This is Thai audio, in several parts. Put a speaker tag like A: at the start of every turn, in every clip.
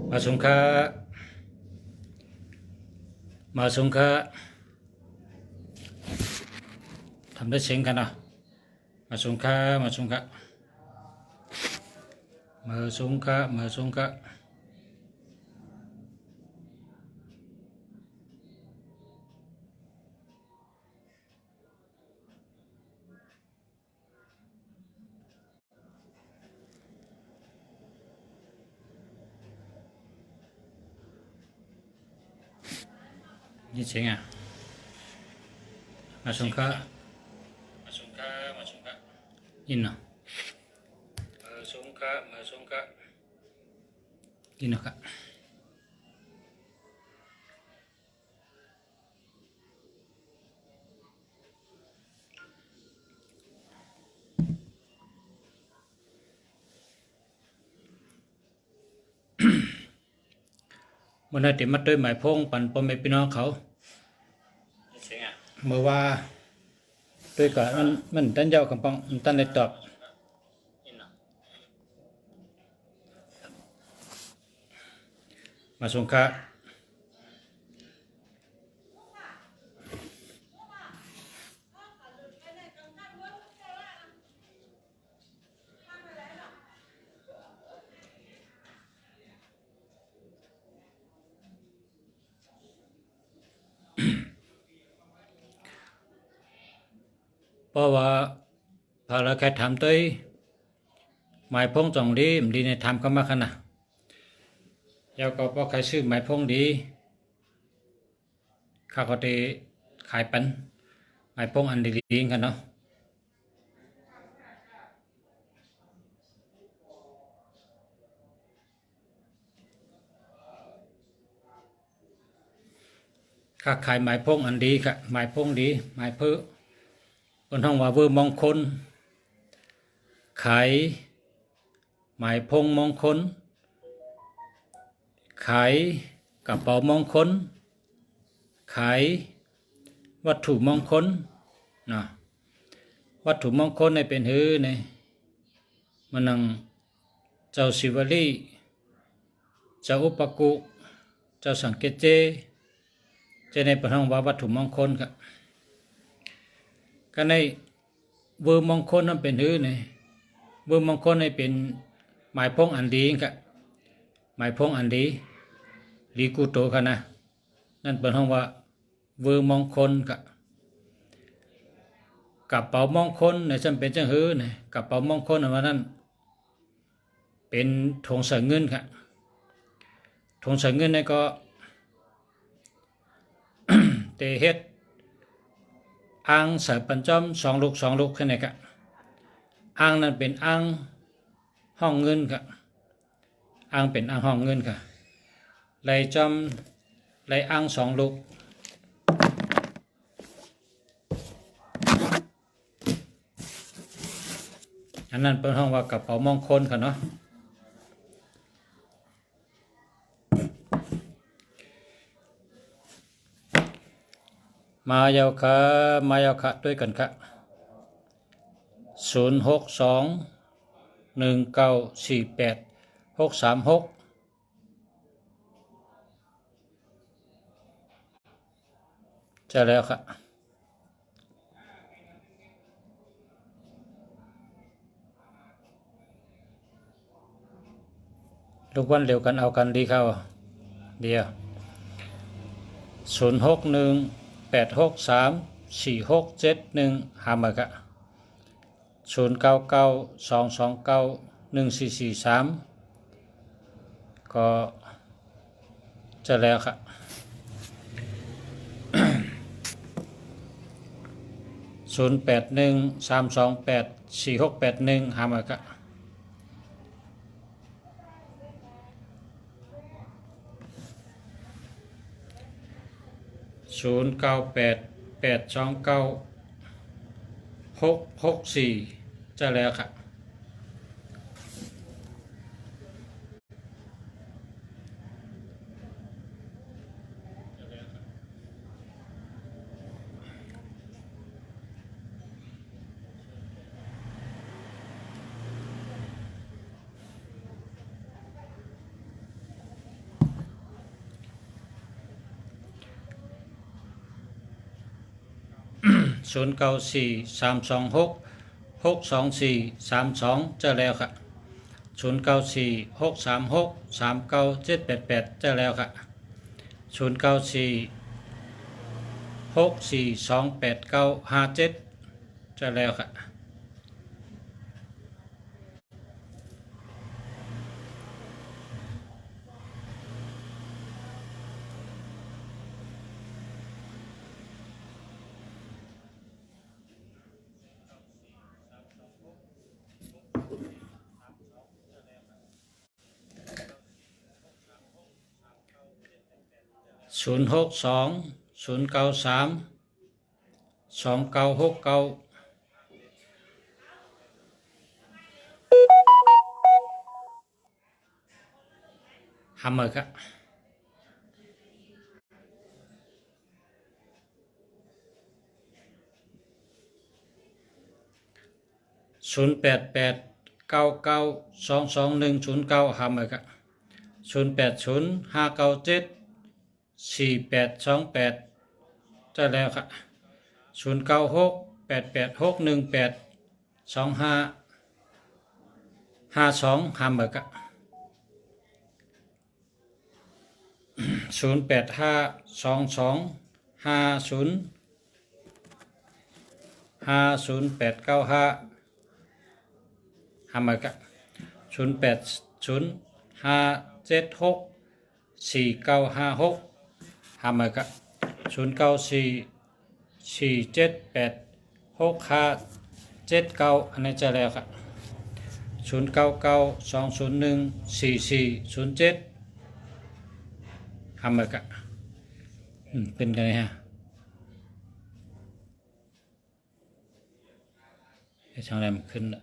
A: มาสงค้ามาสงค้าทำได้เสียงกันนะมาสงค้ามาสงค้ามาสงค้ามาสงค้านี่เสียงอ่ะมาสงค้ามาสงค้ามาสงค้ายินเนาะมาสงค้ามาสงค้ายินเนาะค่ะมันได้เต็มมาด้วยหมายพงปั่นปอมไปพี่น้องเขาเมื่อว่าด้วยก่อนมันตั้งเจ้าคำปองตั้งได้ตอบมาสงค้าเพราะว่าพอเราแค่ทำตัวหมายพงจงดีมันดีในทำก็มาขนาดแล้วก็พอใครซื้อหมายพงดีข้าก็ได้ขายปันหมายพงอันดีๆกันเนาะข้าขายหมายพงอันดีค่ะหมายพงดีหมายเพื่อบนห้องว่าเวอร์มงคลขายหมายพงมงคลขายกระเป๋ามงคลขายวัตถุมงคลนะวัตถุมงคลในเป็นหือในมันนังเจ้าศิวลีเจ้าอุปกุเจ้าสังเกตเจในประทังว่าวัตถุมงคลครับก็ในเวอร์มงคลนั้นเป็นหือในเวอร์มงคลในเป็นหมายพงอันดีครับหมายพงอันดีลีกูโตค่ะนะนั่นเป็นห้องว่าเวอร์มงคลกับกระเป๋ามงคลในจำเป็นจังหื้อในกระเป๋ามงคลอันนั้นเป็นธงใส่เงินค่ะธงใส่เงินในก็ เตเฮ็ดอ่างใส่ปัญจอมสองลูกแค่ไหนค่ะอ่างนั้นเป็นอ่างห้องเงินค่ะอ่างเป็นอ่างห้องเงินค่ะไหลจอมไหลอ่างสองลูกอันนั้นเป็นห้องว่ากระเป๋ามงคลค่ะเนาะมายาวค่ะด้วยกันค่ะ062194836จะแล้วค่ะลูกวันเร็วกันเอากันดีเข้าเดียว0618634671หามาค่ะ0992291443ก็จะแล้วค่ะ0813284681หามาค่ะ0988296664จะแล้วค่ะ 0943266242เจอแล้วค่ะ094636397888เจอแล้วค่ะ0946428957เจอแล้วค่ะ0620932969ทำเลยครับ0889922109ทำเลยครับ0805974828จะแล้วครับ096886182552ทำเลยครับ085225050895ทำเลยครับ0805764956ทำเลยครับ0944786579อันนี้จะแล้วครับ0992014407ทำเลยครับเป็นไงฮะช่างแรมขึ้นละ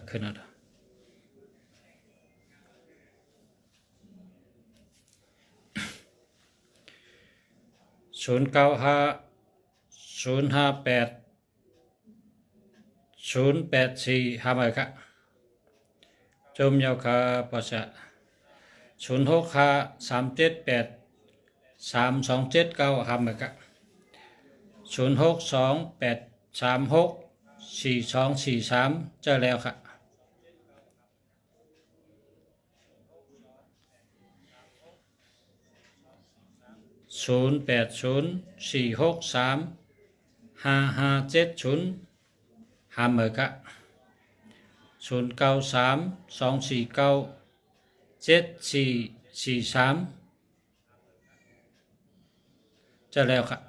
A: ขึ้นแล้ว095058084084ทำเลยครับจมยาวคาปัสสะ0653783279ทำเลยครับ0628364243เจอแล้วครับ0804635570ทำเลยครับ0932497443เจอแล้วครับ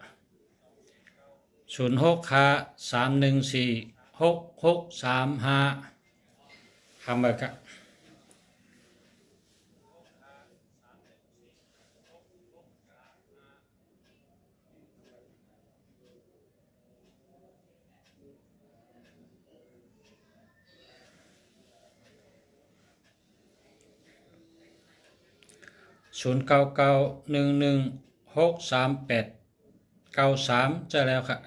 A: 0653146635ทำเลยครับ0991163893เจอแล้วครับ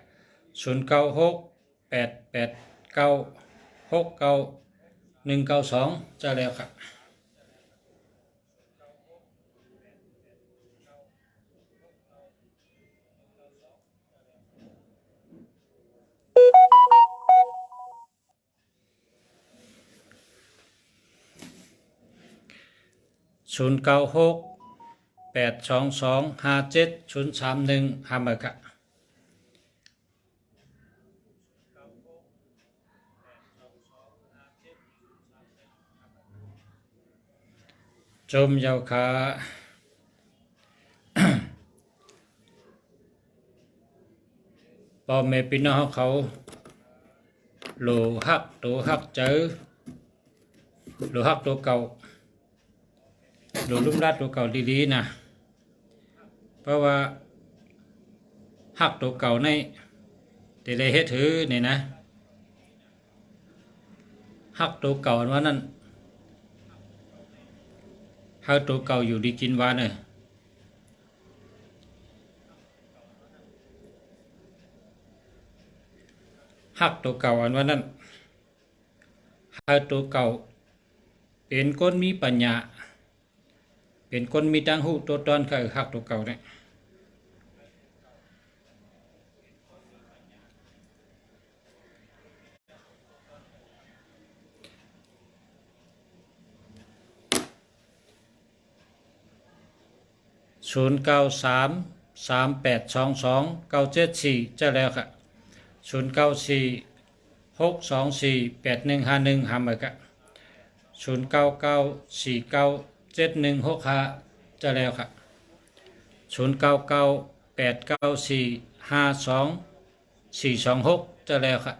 A: 096889699192เจอแล้วครับ0968225731ทำเลยครับจมยาวคาพ่อแม่พี่น้องเขาโลหักตัวหักเจอโลหักตัวเก่าโลลุ่มรัดตัวเก่าดีๆนะเพราะว่าหักตัวเก่าในแต่ได้เฮ็ดถือนี่นะหักตัวเก่าว่านั่นหักตัวเก่าอยู่ดีกินวานเลยหักตัวเก่าอันว่านั่นหักตัวเก่าเป็นคนมีปัญญาเป็นคนมีตังหูตัวตอนคือหักตัวเก่าเนี่ย 0933822974จะแล้วค่ะ0946248151หามาค่ะ0994971165จะแล้วค่ะ0998945226จะแล้วค่ะ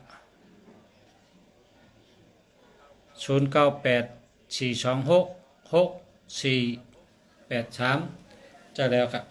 A: 0984266483จะแล้วค่ะ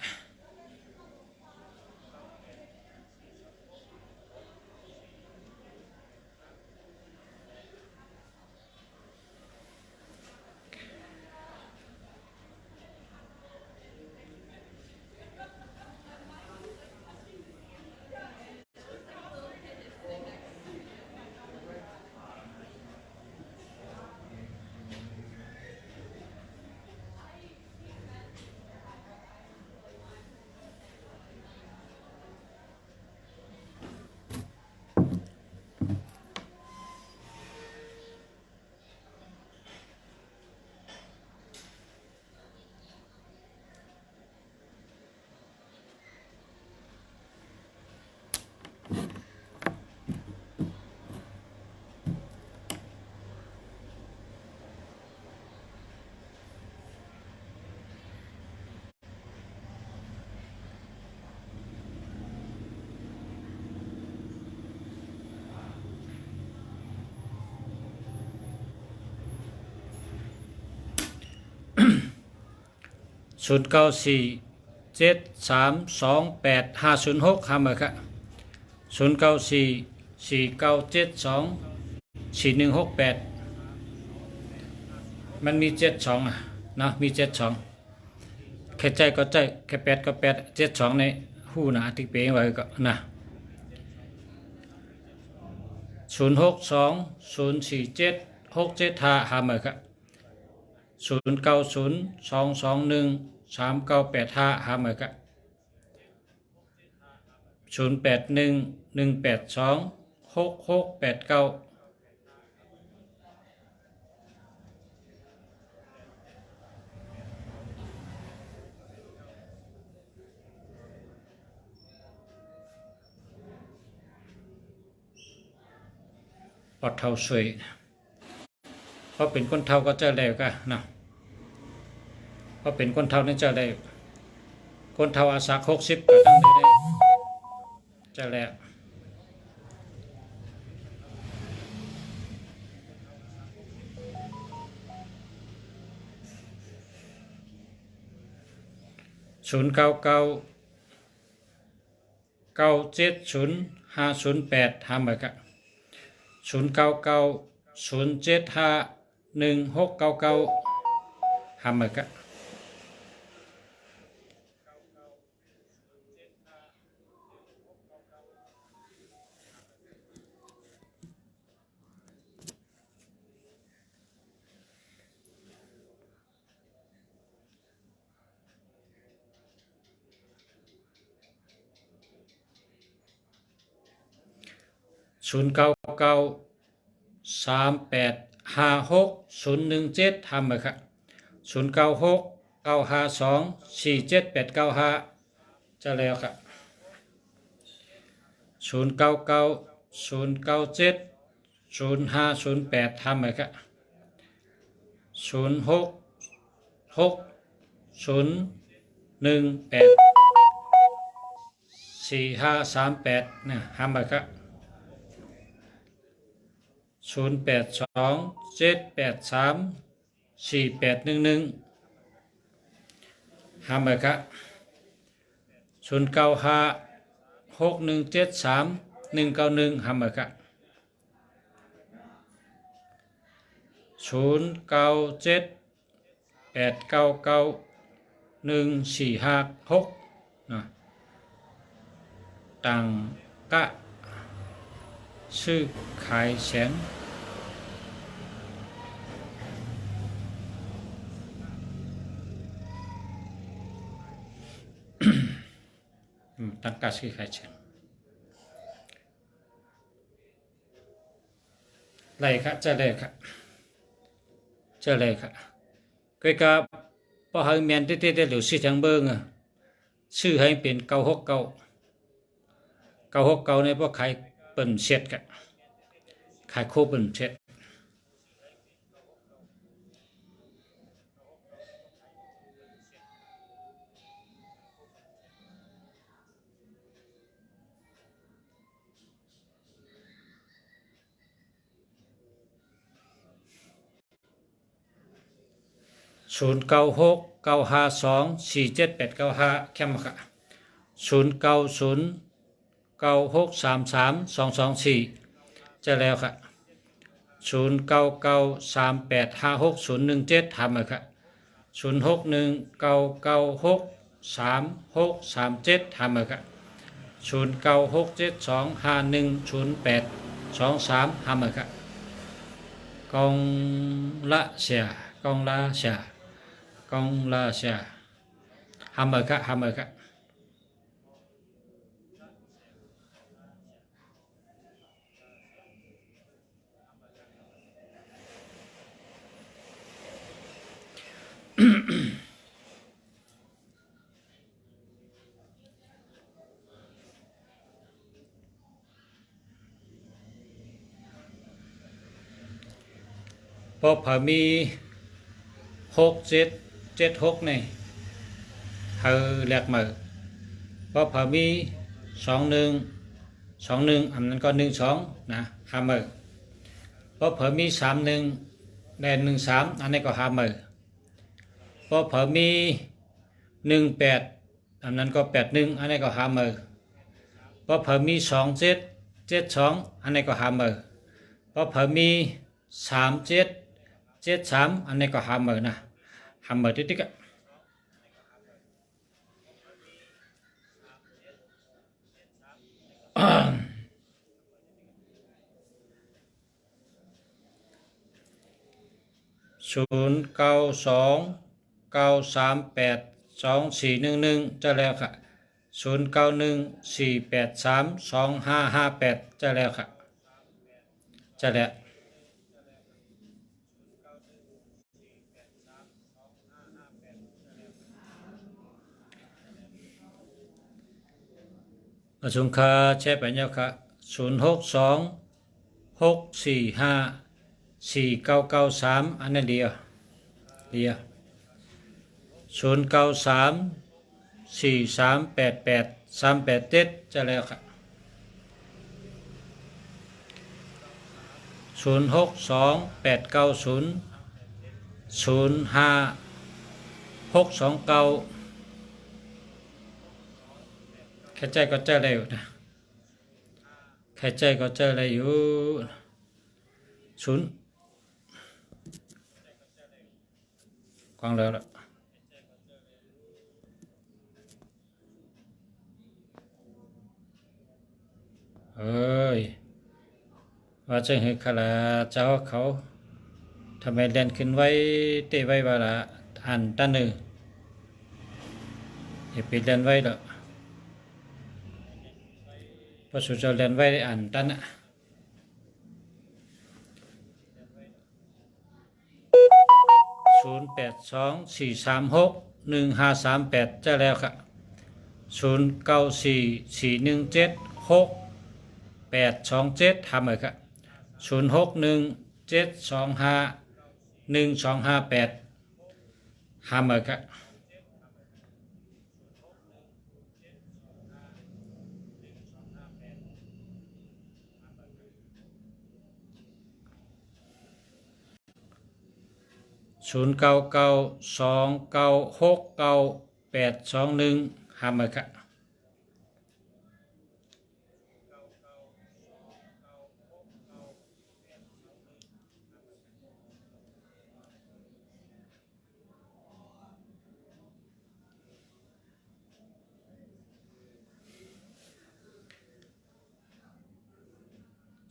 A: 0947328506หามาค่ะ0944972468มันมี72นะมี72แค่ใจก็ใจแค่8ก็872ในหู้นะที่เปไว้ก็นะ06204767หามาค่ะ0902213985หามาค่ะ0811826689ปอดเท่าสวยเพราะเป็นคนเท่าก็เจอแล้วกันนะเพราะเป็นคนเท่านี่เจอได้คนเท่าอาศัก60ก็ตั้งได้เจอแล้ว0999705008ทำไปครับ0990751699ทำไปครับ0993856017ทำไปครับ0969524785จะแล้วครับ0990970508ทำไปครับ0660184538นะทำไปครับ0827834811ห้ามไปครับ0956173191ห้ามไปครับ0978991456นะต่างกะซื้อขายแสงตั้งกะซื้อขายแสงไรครับจะเลยครับจะเลยครับก็พอให้เมียนเต้ๆเหลือสิจังเบิ้งอ่ะ ชื่อให้เป็น969ในพวกขายเปิ่นเช็ดกันขายโคเปิ่นเช็ด0969524785แค่มาค่ะ0909633224จะแล้วค่ะ0993856017ทำเลยค่ะ0619963637ทำเลยค่ะ096725108223ทำเลยค่ะกองละเสียกองละเสียกองละเสียทำเลยค่ะทำเลยค่ะพอพอมี6776นี่เฮาแลกมือพอพอมี21อันนั้นก็12นะหามือพอพอมี31แดน13อันนี้ก็หามือพอพอมี18อันนั้นก็81อันนี้ก็หามือพอพอมี2772อันนี้ก็หามือพอพอมี3773อันนี้ก็หามือนะหามือติ๊กๆ0929382411จะแล้วค่ะ0914832558จะแล้วค่ะจะแล้วประชุมค่าแชร์ไปแล้วค่ะ0626454993อันนั้นเดียว0934388387จะแล้วค่ะ0628900529แค่ใจก็เจอเลยอยู่นะแค่ใจก็เจอเลยอยู่ศูนย์กวางแล้วล่ะเอ้ยว่าจะให้ขลาเจ้าเขาทำไมเล่นขึ้นไว้เตะไว้ว่าละอ่านตั้นหนึ่งอย่าไปเล่นไว้หรอกเพราะสุดจะเล่นไว้อ่านตั้นอ่ะ0824361538จะแล้วค่ะ0944176827ทำเลยค่ะ0617251258ทำเลยค่ะ0992969821ทำเลยค่ะ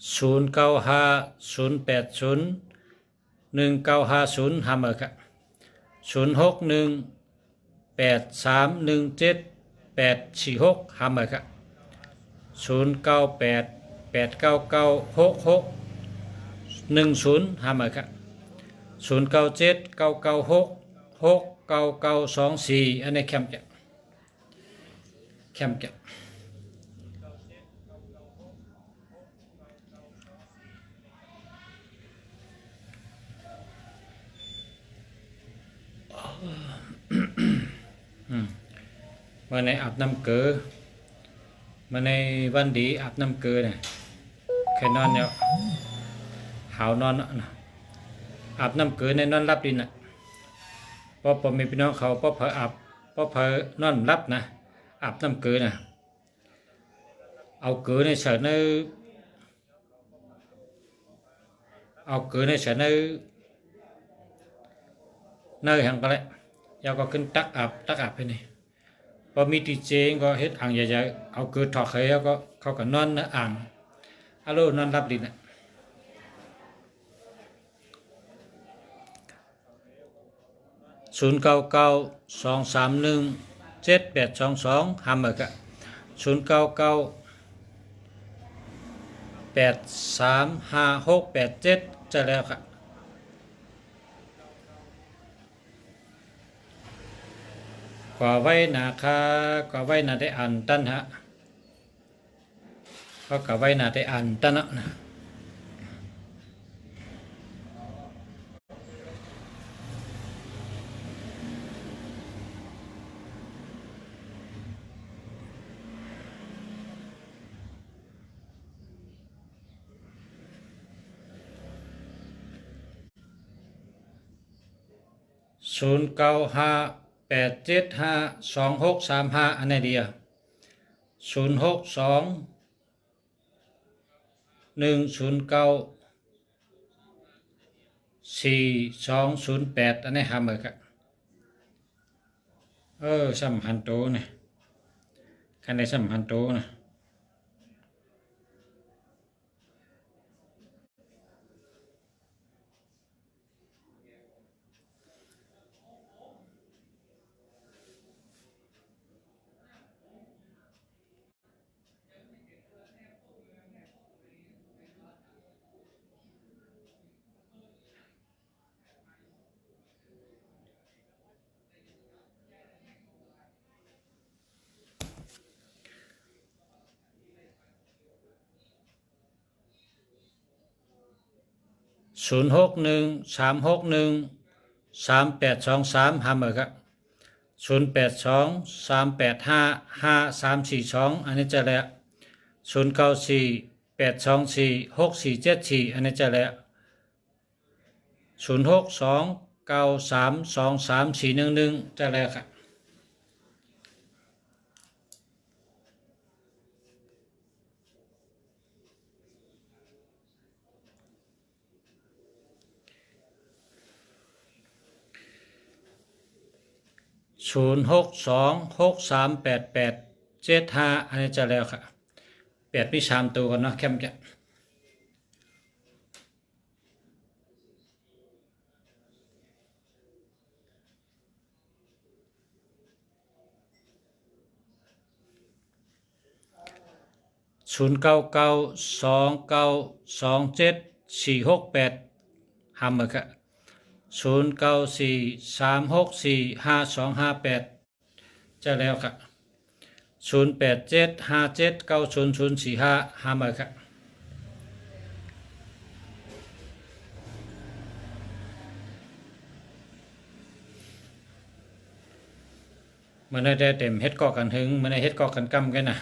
A: 0950801950ทำเลยค่ะ0618317846ทำเลยค่ะ0988996610ทำเลยค่ะ0979966924อันนี้แคมป์จ้ะ เข้มแก่เมื่อในอาบน้ำเกลือเมื่อในวันดีอาบน้ำเกลือเนี่ยแค่นอนเนี่ยหาวนอนอาบน้ำเกลือในนอนรับดินพอมีพี่น้องเขาพอเพออาบพอเพอนอนรับนะอาบน้ำเกลือนะเอาเกลือในใส่ในเอาเกลือในใส่ในhàng cái đấy giao có kinh tắc áp thế này và mi tì chế có hết hàng dài ao cứ thọ khế có không cả non nữa hàng alo non đắp đi nè 0992317822ห้ามกะ0998355687จะแล้วค่ะกว่าไว้นะคะกว่าไว้น่ะได้อ่านตั้นฮะก็กว่าไว้น่ะได้อ่านตั้นนะ0958752635อันไหนดี0621094208อันไหนหาเหมือนกันสัมพันธ์โตเนี่ยกันในสัมพันธ์โตนะ0613613823หาเหมือนกัน0823855342อันนี้จะแล้ว0948246474อันนี้จะแล้ว0629323411จะแล้วค่ะ0626388775อันนี้จะแล้วค่ะ8มี3ตัวกันเนาะแคมจะ0992927468ห้ามเหมือนกัน0943645258จะแล้วค่ะ0875790045ห้ามเหมือนกันมันได้เต็มเฮ็ดก่อกันหึงมันได้เฮ็ดก่อกันกำกันนะ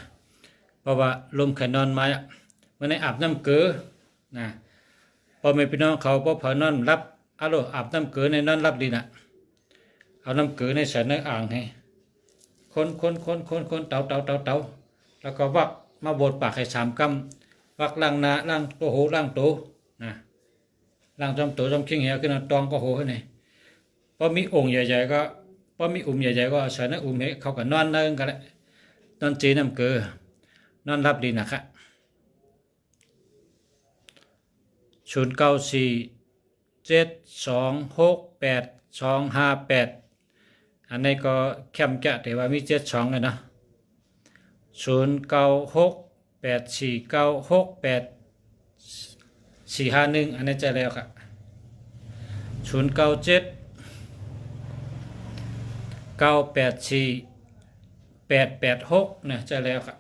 A: เพราะว่าลมแขนนอนมามันได้อาบน้ำเกลือนะพอไม่พี่น้องเขาพอเผานอนรับอาบน้ำเกลือในนอนรับดีนะเอาน้ำเกลือในใส่ในอ่างให้คนเตาแล้วก็วักมาบดปากให้3 กำวักล่างหน้าล่างตัวหูล่างตัวนะล่างจอมตัวจอมขิงเหี่ยวขึ้นตองก็หูให้นี่พอมีองค์ใหญ่ๆก็พอมีใหญ่ๆก็ใส่ในให้เขาก็นอนนั่งกันแหละนอนจีน้ำเกลือนอนรับดีนะครับ0947268258อันนี้ก็แคมจะแต่ว่ามี72เลยนะ0968496451อันนี้จะแล้วครับ0979848688 886นะเจอแล้วครับ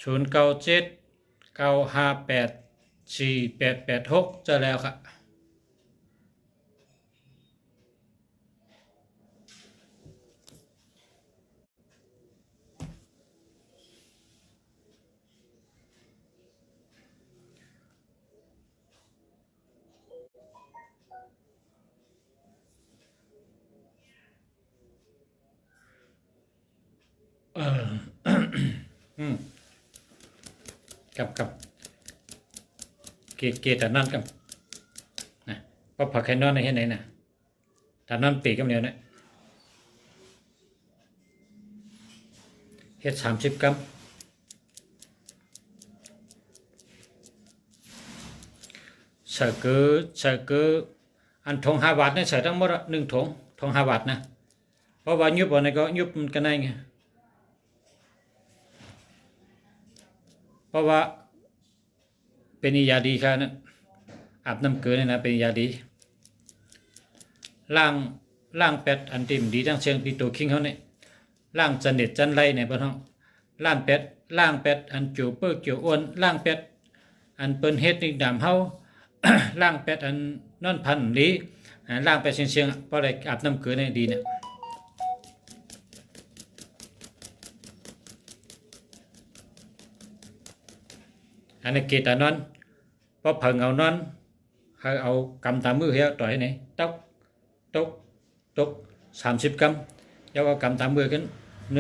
A: 0979584886เจอแล้วครับอืมกับเกตนั่นกับนะก็ผักไข่นอนในที่ไหนนะตานนั่นปีกกับเดียวนะเฮ็ด30 กรัมใส่เกลืออันทง5 บาทเนี่ยใส่ทั้งหมด1 ถุงทง5 บาทนะเพราะว่ายุบอะไรก็ยุบมันกันได้ไงเพราะว่าเป็นยาดีค่ะนะอาบน้ำเกลือเนี่ยนะเป็นยาดีล่างเป็ดอันติมดีทั้งเชียงปีตัวคิงเขาเนี่ยล่างสนิทจันไรเนี่ยพ่อท้องล่างเป็ดอันจิ๋วเปิ้ลจิ๋วอ้วนล่างเป็ดอันเปิ้นเฮ็ดนี่ดำเฮา ล่างเป็ดอันนอนพันลีล่างเป็ดเชียงเพราะอะไรอาบน้ำเกลือเนี่ยดีเนี่ยอันนี้เกตานอนพอเพิ่งเอานอนให้เอากำตามมือเฮียต่อยไหนตก30 กรัมแล้วเอากำตามมือขึ้น1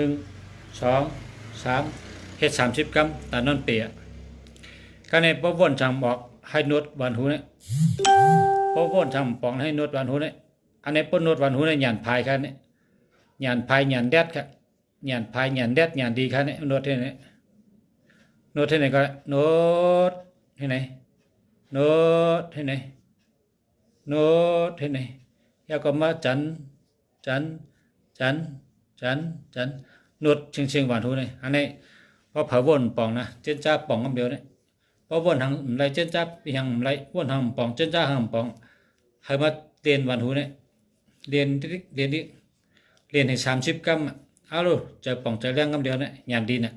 A: 2 3เฮ็ด30 กรัมตานอนเปียก็ในพอว่นจำบอกให้นวดวันหูเนี่ยพอว่นจำปองให้นวดวันหูเนี่ยอันนี้พอนวดวันหูเนี่ยหยานพายครับเนี่ยหยานพายหยานแดดครับหยานพายหยานแดดหยานดีครับเนี่ยนวดที่ไหนนวดที่ไหนก็นวดที่ไหนนวดที่ไหนนวดที่ไหนแล้วก็มาจันนวดเชียงหวานหูเนี่ยอันนี้พอเผาว่นปองนะเจ้าจ้าปองคำเดียวเนี่ยพอว่นทางไรเจ้าจ้ายังไรว่นทางปองเจ้าจ้าทางปองให้มาเรียนหวานหูเนี่ยเรียนให้30 กรัมเอาลูกจะปองจะเลี้ยงคำเดียวเนี่ยยามดีเนี่ย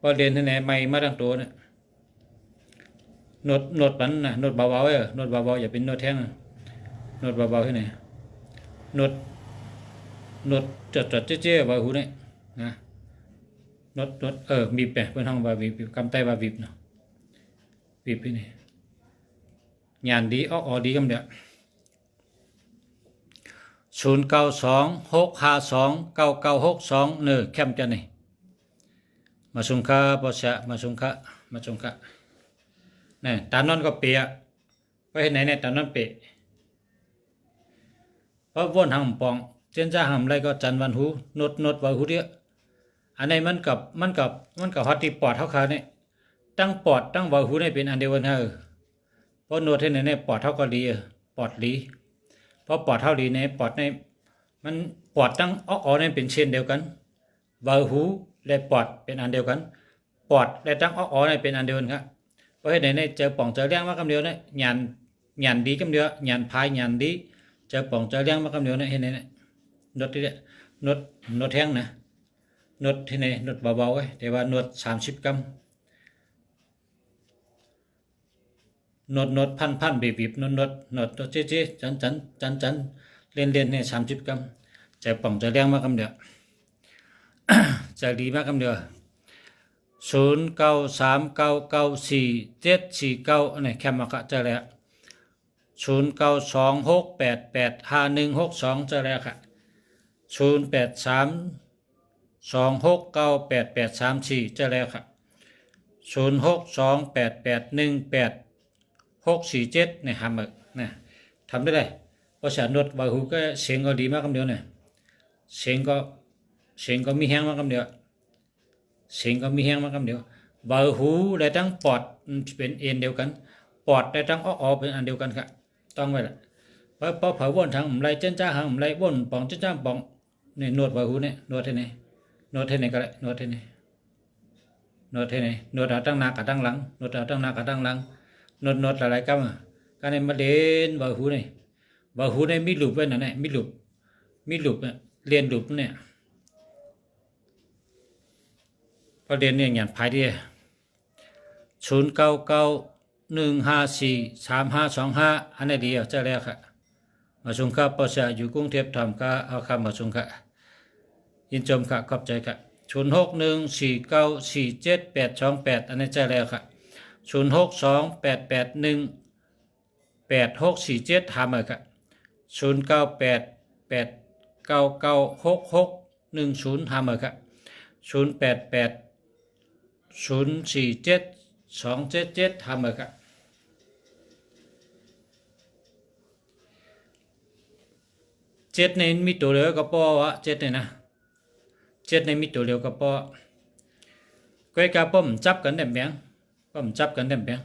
A: พอเรียนที่ไหนไม่มาตั้งตัวเนี่ยนวดปันนะนวดเบาๆนวดเบาๆอย่าเป็นนวดแท่งนวดเบาๆที่ไหนนวดจัดเจ๊ๆว่าหูเนี่ยนะนวดบีบไปเพื่อนห้องว่าบีบกำไตว่าบีบเนาะบีบที่ไหนงานดีอ้อดีกำเดียว0926529962เนอแคมจะนี่มาสุงคาปอชะมาสุงคาเนี่ยตานอนก็เปียไปไหนเนี่ยตานอนเปะเพราะวนหางปองเจนจ้าหำไรก็จันวันหูนดว่าหูเดียอันนี้มันกับฮอตที่ปอดเท่าขาเนี่ยตั้งปอดตั้งว่าหูเนี่ยเป็นอันเดียวกันเพราะนดที่ไหนเนี่ยปอดเท่าก็ดีปอดดีเพราะปอดเท่าดีเนี่ยปอดในมันปอดตั้งอ้อเนี่ยเป็นเช่นเดียวกันว่าหูและปอดเป็นอันเดียวกันปอดและตั้งอ้อเนี่ยเป็นอันเดียวกันครับเพราะเหตุไหนเนี่ยเจอป่องเจอเลี้ยงมากำเดียวเนี่ยหยานดีกำเดียวหยานพายหยานดีเจอป่องเจอเลี้ยงมากำเดียวเนี่ยเห็นไหมเนี่ยนดที่เนี่ยนดแห้งนะนดที่ไหนนดเบาๆไว้แต่ว่านด30 กรัมนดพันบีบนดเจ๊จันเล่นเนี่ย30 กรัมเจอป่องเจอเลี้ยงมากำเดียวจะดีมากคำเดียว0939947749อันนี้แคมมากะเจอแล้ว0926885162เจอแล้วค่ะ0832698834เจอแล้วค่ะ0628818647เนี่ยทำแบบนะทำได้เลยเพราะฉะนั้นนวดบาหูก็เสียงก็ดีมากคำเดียวเนี่ยเสียงก็มีแห้งมากคำเดียวบาหูได้ทั้งปอดเป็นเอ็นเดียวกันปอดได้ทั้งอ้อเป็นอันเดียวกันครับต้องไว้ละเพราะเผาว่นทางไรเจ้าจ้าหางไรว่นปองเจ้าจ้าปองเนี่ยนวดบาหูเนี่ยนวดที่ไหนก็ได้นวดที่ไหน โน้ตให้ไหนโน้ตเอาตั้งหน้ากับตั้งหลังโน้ตเอาตั้งหน้ากับตั้งหลังโน้ตอะไรกันการในมาเล่นบ่หูนี่บ่หูนี่มีลูปไว้นั่นแหละมีลูปเนี่ยเรียนลูปเนี่ยพอเรียนเนี่ยอย่างภายเดีย0991543525อันนี้เดียวจะแล้วค่ะมาชงค่ะปอชาอยู่กรุงเทพทำค่ะเอาคำมาชงค่ะยินชมค่ะขอบใจค่ะ0614947828อันนี้จะแล้วค่ะ0628818647ทำเลยค่ะ0988996610ทำเลยค่ะ08804727ทำเลยค่ะเจ็ดในมีตัวเดียวก็พอวะเจ็ดในนะเจ็ดในมีตัวเดียวก็พอก้อยกาป้อมจับกันได้แบงป้อมจับกันได้แบง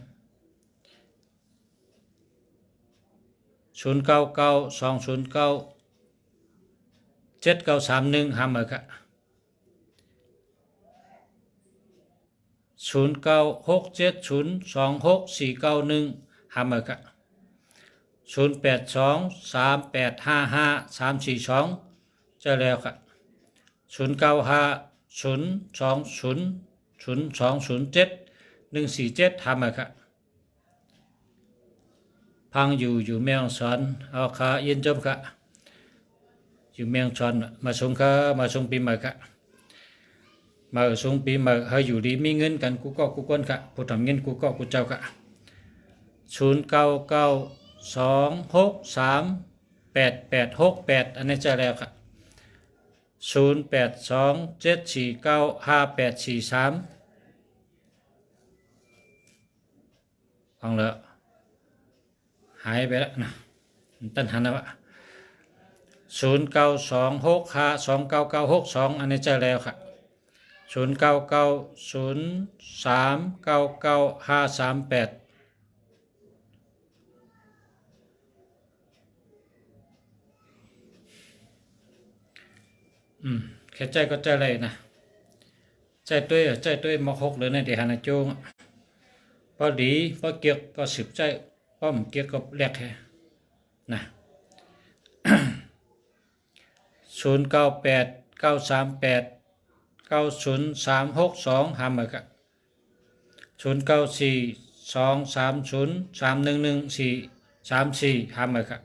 A: 0992097931ทำเลยค่ะ0967026491ทำเลยค่ะ0823855342จะแล้วค่ะ0950200207 ทำเลยค่ะพังอยู่แมวสอนเอาค่ะยินจมค่ะอยู่แมวสอนมาส่งค่ะมาส่งปีใหม่ค่ะมาส่งปีใหม่ให้อยู่ดีมีเงินกันกูก็กูก้นค่ะผู้ทำเงินกูก็กูเจ้าค่ะ0992638868อันนี้จะแล้วค่ะ0827495843ฟังแล้วหายไปแล้วนะตั้งหันแล้ว0926529962อันนี้จะแล้วค่ะ0990399538แค่ใจก็ใจเลยนะใจด้วยมหกเลยนะเดี๋ยวหันโจงพอดีพอเกียกก็สิบใจป้อมเกียกก็แรกแค่นะ098938906362หามเลยครับ094230311434หามเลยครับ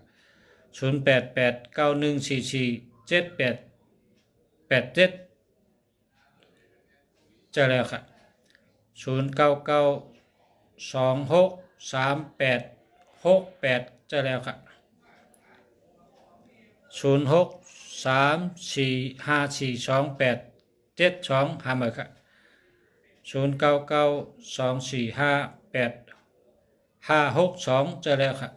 A: 0889144787จะแล้วครับ0992638668จะแล้วครับ0634542872หามเลยครับ0992458562จะแล้วครับ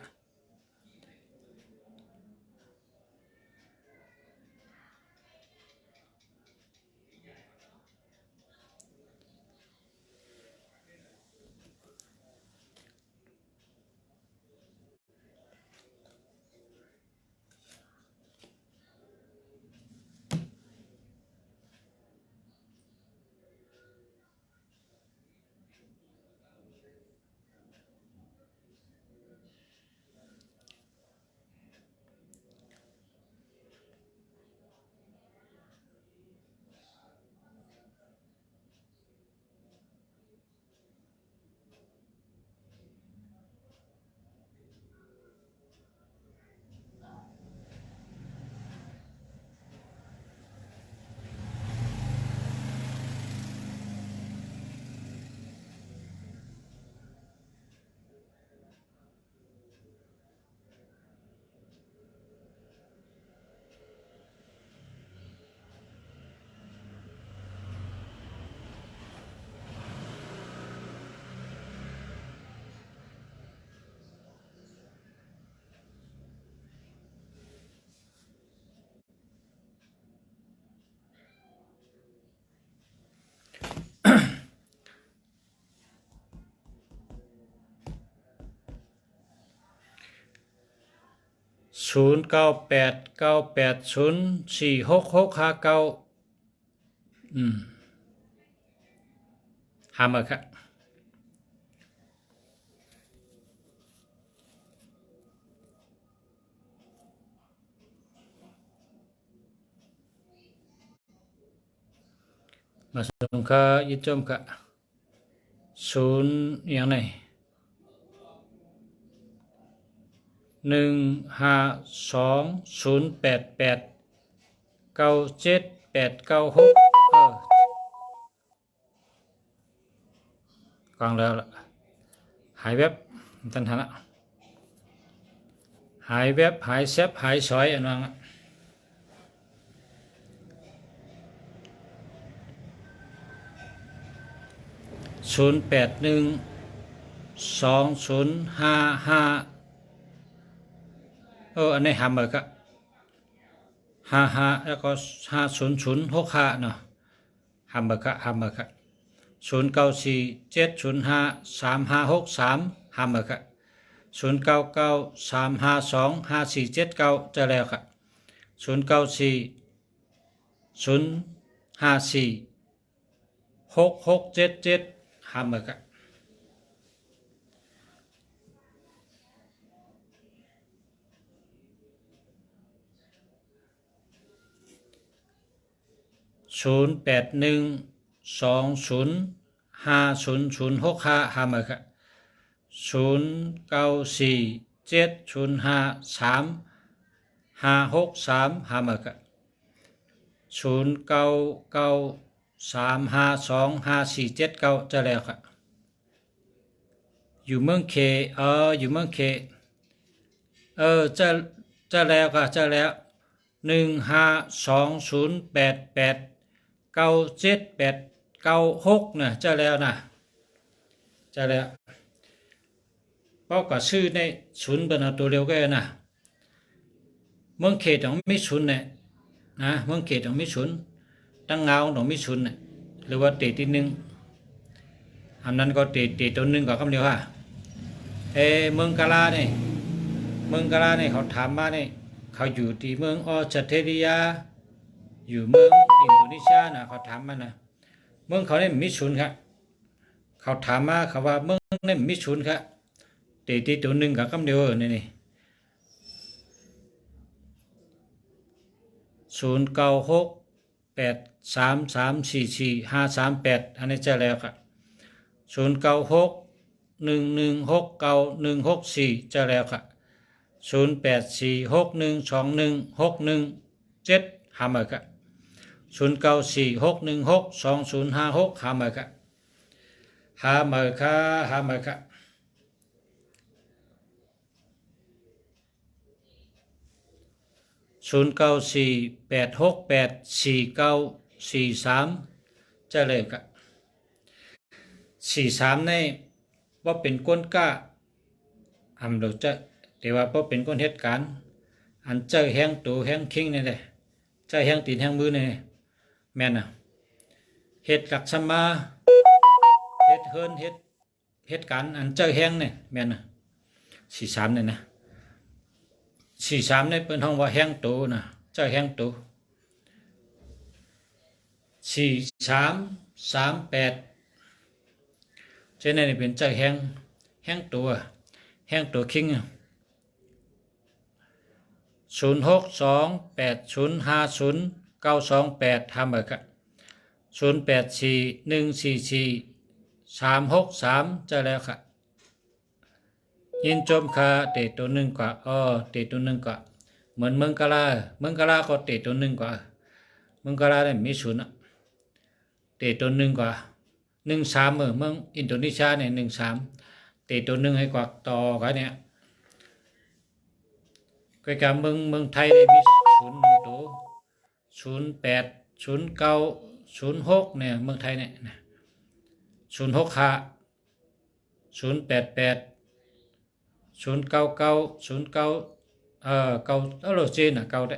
A: 0989804665 หามาครับมาส่งค่ะยิจมค่ะศูนย์อย่างไหน15208897896กลางแล้วล่ะหายแวบทันทันละหายแวบหายแซบหายสอยอันนั้น08120555อันนี้หามาก็55แล้วก็50065เนาะหามาก็0947053563หามาก็0993525479จะแล้วครับ0940546677หามาก็0812050065หามาก็0947053563หามาก็0993525479จะแล้วครับอยู่เมืองเคอยู่เมืองเคจะแล้วค่ะจะแล้ว15208897896นะจะแล้วนะจะแล้วเป้ากับชื่อในศูนย์เป็นตัวเร็วก็นะเมืองเขตต้องมีศูนย์เนี่ยนะเมืองเขตต้องมีศูนย์ตั้งเงาต้องมีศูนย์เนี่ยหรือว่าตีที่หนึ่งอันนั้นก็ตีตัวหนึ่งก็คำเดียวค่ะเมืองกาลาเนี่ยเขาถามมาเนี่ยเขาอยู่ที่เมืองออสเตรเลียอยู่เมืองอินโดนีเซียนะเขาถามมานะเมืองเขาเนี่ยมีศูนย์ครับเขาถามมาเขาว่าเมืองเนี่ยมีศูนย์ครับตีตัวหนึ่งกับคำเดียวนี่096833445538อันนี้จะแล้วครับ0961169164จะแล้วครับ0846121617หามาครับ0946162056หามาครับหามาครับ0948684943จะเลยครับ43ในว่าเป็นก้นก้าเราจะแต่ว่าว่าเป็นก้นเหตุการณ์อันเจอแห้งตัวแห้งคิงนี่แหละเจอแห้งตีนแห้งมือนี่แม่นนะเหตุกักสมาเหตุเฮินเหตุการณ์อันเจอแห้งเนี่ยแม่นนะ43เนี่ยนะ43เนี่ยเป็นห้องว่าแห้งตัวนะเจอแห้งตัว4338เช่นนี้เป็นเจอแห้งตัวคิง0628050928ทำแบบกัน08414436จะแล้วค่ะยินจมค่ะเตะตัวหนึ่งกว่าเตะตัวหนึ่งกว่าเหมือนเมืองกาลาก็เตะตัวหนึ่งกว่าเมืองกาลาเนี่ยมีศูนย์เตะตัวหนึ่งกว่า13เมืองอินโดนีเซียเนี่ย13เตะตัวหนึ่งให้กว่าต่อกันเนี่ยก็การเมืองไทยได้มีศูนย์1ตัว08 09 06เนี่ยเมืองไทยเนี่ย06ค่ะ088 099 09เก้าเราเจนเก้าได้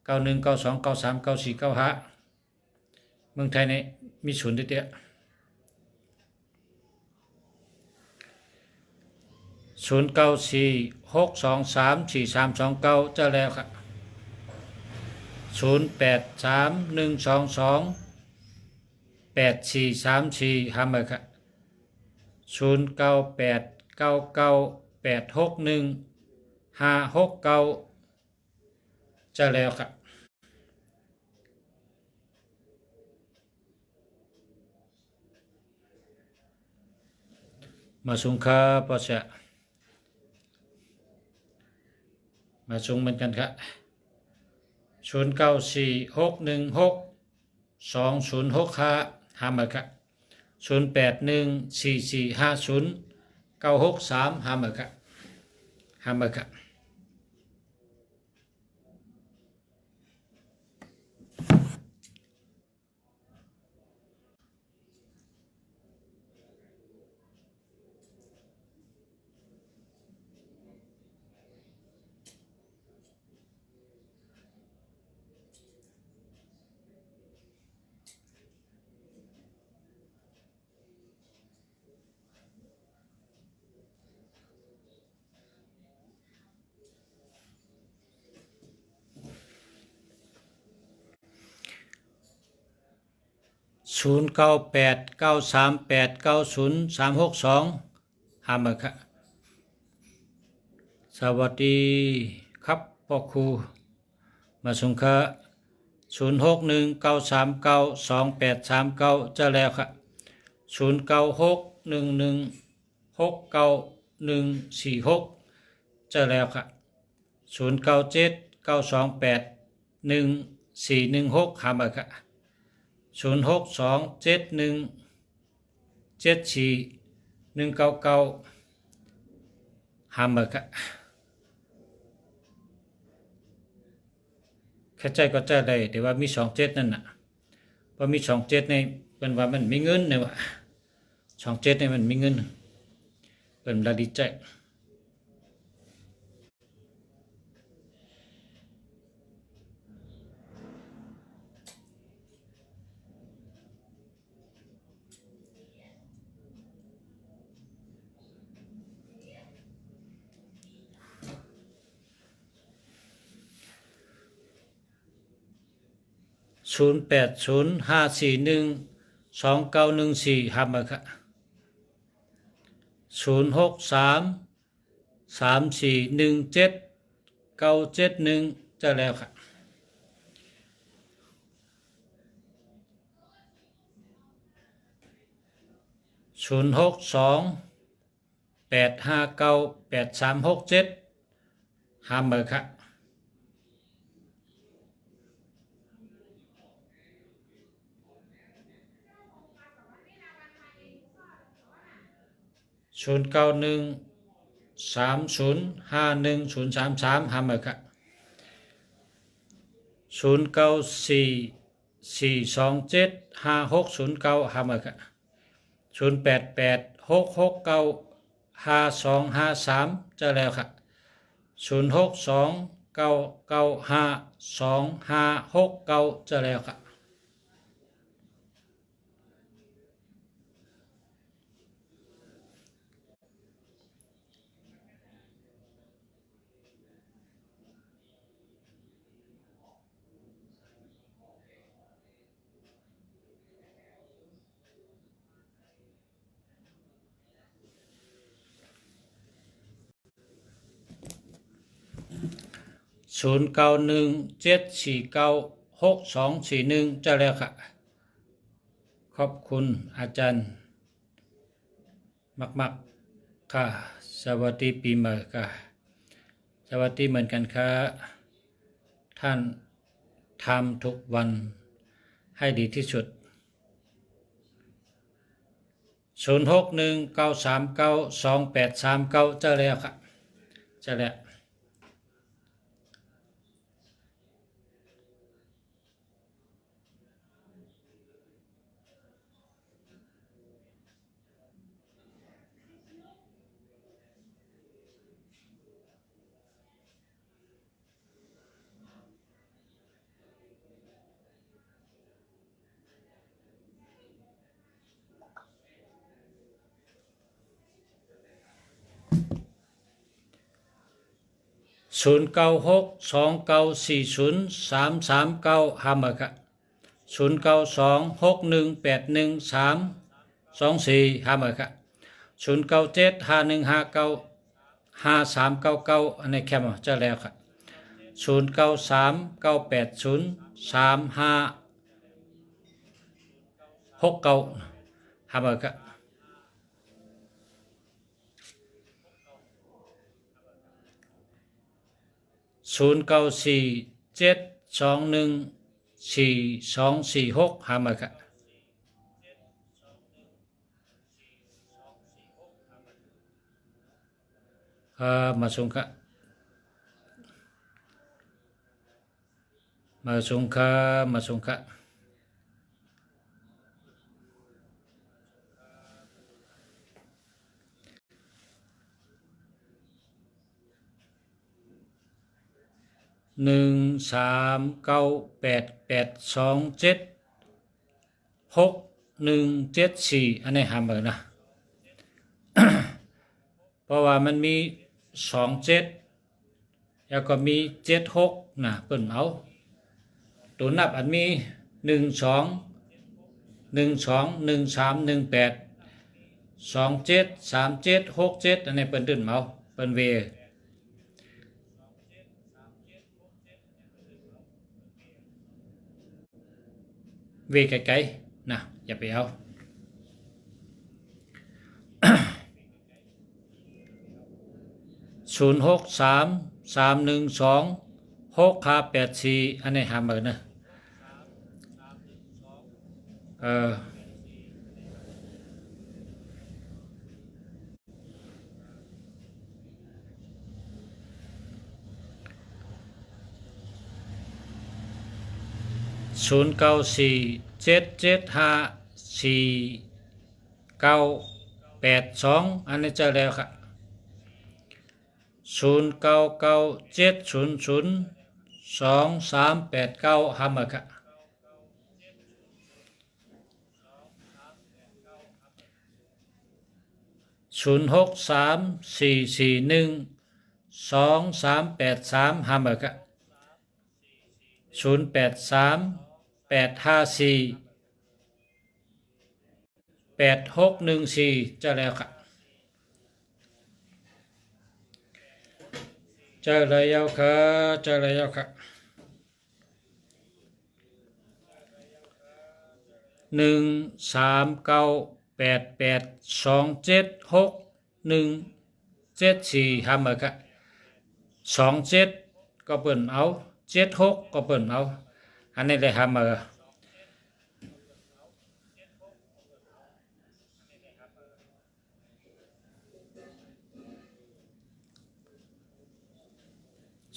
A: 91 92 93 94 95เมืองไทยเนี่ยมีศูนย์เตี้ย0946234329จะแล้วครับ083122 8434หามาค่ะ09899861 จะแล้วครับมาส่งครับพอจะมาส่งเหมือนกันครับ0946162065หามาครับ0814450963หามาครับหามาครับ0989389036 หามาครับสวัสดีครับพ่อครูมาส่งค่ะ0619392839จะแล้วครับ0961169146จะแล้วครับ0979281416หามาครับ0627174199หามาครับแค่ใจก็ใจได้แต่ว่ามี27นั่นน่ะพอมี27ในเป็นว่ามันมีเงินเนี่ยว่ะ27ในมันมีเงินเป็นละดีใจ0805412914หามาครับ0633417971จะแล้วครับ0628598367หามาครับ0913051033หามาครับ0944275609หามาครับ0886695253จะแล้วครับ0629952569จะแล้วครับ0917496241จะแล้วครับขอบคุณอาจารย์มากๆค่ะสวัสดีปีใหม่ค่ะสวัสดีเหมือนกันค่ะท่านทำทุกวันให้ดีที่สุด0619392839จะแล้วครับจะแล้ว0962940339หามาครับ 0926181324หาเบอร์ครับ0975159399อันนี้แคมเจอแล้วครับ0939803569หาเบอร์ครับ0947214246หาเบอร์ครับมาส่งครับมาส่งครับ13988276174อันนี้หาเบอร์นะ เพราะว่ามันมี27แล้วก็มี76นะเปิ้นเอาตัวนับอันมี1213173767อันนี้เปิ้นตื่นเอาเปิ้นเวไกลๆนะอย่าไปเอา0633126584อันนี้หาเบอร์นะ0947754982อันนี้เจอแล้วครับ0997002389หาเบอร์ครับ0634412383หาเบอร์ครับ0838548614เจอแล้วครับเจอแล้วครับ13988276174หาเบอร์ครับ27ก็เปิ้นเอา76ก็เปิ้นเอาอันนี้เลยหาเบอร์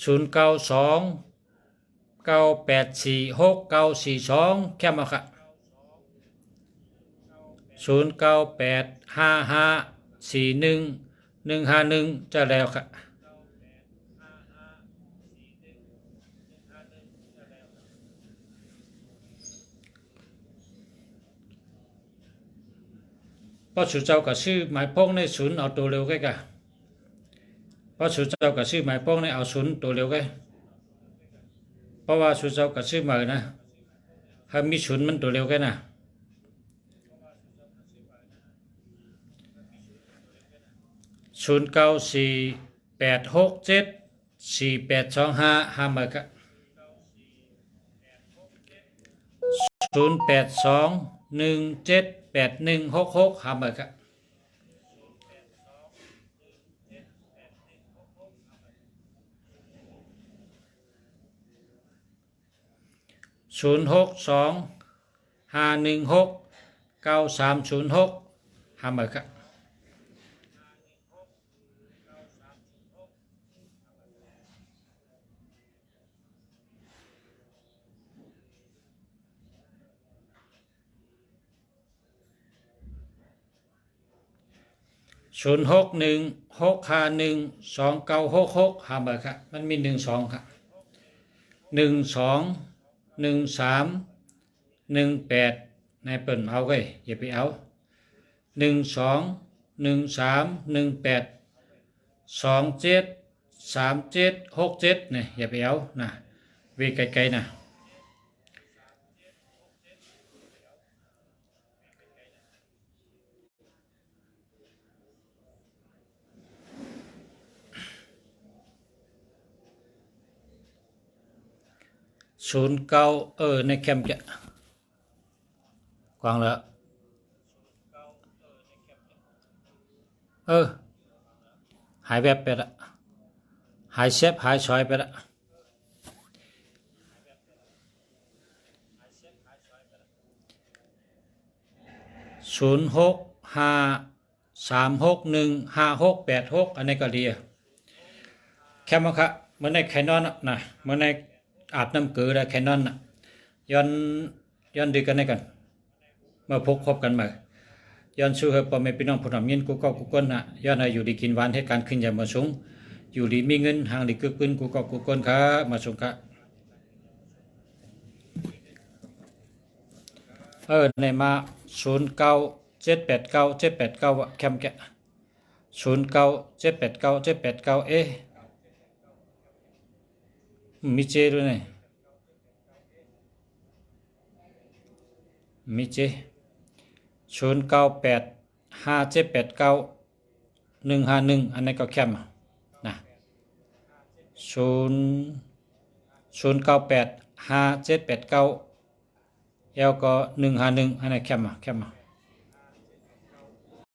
A: 0929846942แค่มาครับ0985541151จะแล้วครับเพราะสุเจ้าก็ซื้อหมายพกในศูนย์เอาตัวเร็วใกล้กันเพราะสุเจ้าก็ซื้อหมายพกในเอาศูนย์ตัวเร็วใกล้เพราะว่าสุเจ้าก็ซื้อมานะถ้ามีศูนย์มันตัวเร็วใกล้นะ0948674825หาเบอร์ครับ0821781166หาเบอร์ครับ0625169306หาเบอร์ครับ0616512966หาเบอร์ครับมันมี12ครับ121318ในเปิ่นเอาไว้อย่าไปเอา121318273767เนี่ยอย่าไปเอานะเวไกลๆนะ 09ในแคมป์จะกวางแล้วหายแวบไปละหายเชฟหายชอยไปละ0653615686อันนี้ก็ดีแคมป์ค่ะเมื่อในแคนนอนนะเมื่อในอาบน้ำเกลือแล้วแคนนอนย้อนดีกันได้กันมาพบคบกันมาย้อนสู้ให้พ่อแม่พี่น้องผู้นำยินกูก็กูก้นนะย้อนให้อยู่ดีกินหวานให้การขึ้นใหญ่มาสูงอยู่ดีมีเงินห่างดีกึกกึนกูก็กูก้นครับมาสูงครับในมา09789789แคมแก09789789มีเจด้วยเนี่ยมีเจ0985789151อันนี้ก็แคมนะ0985789151แล้วก็151อันนี้แคม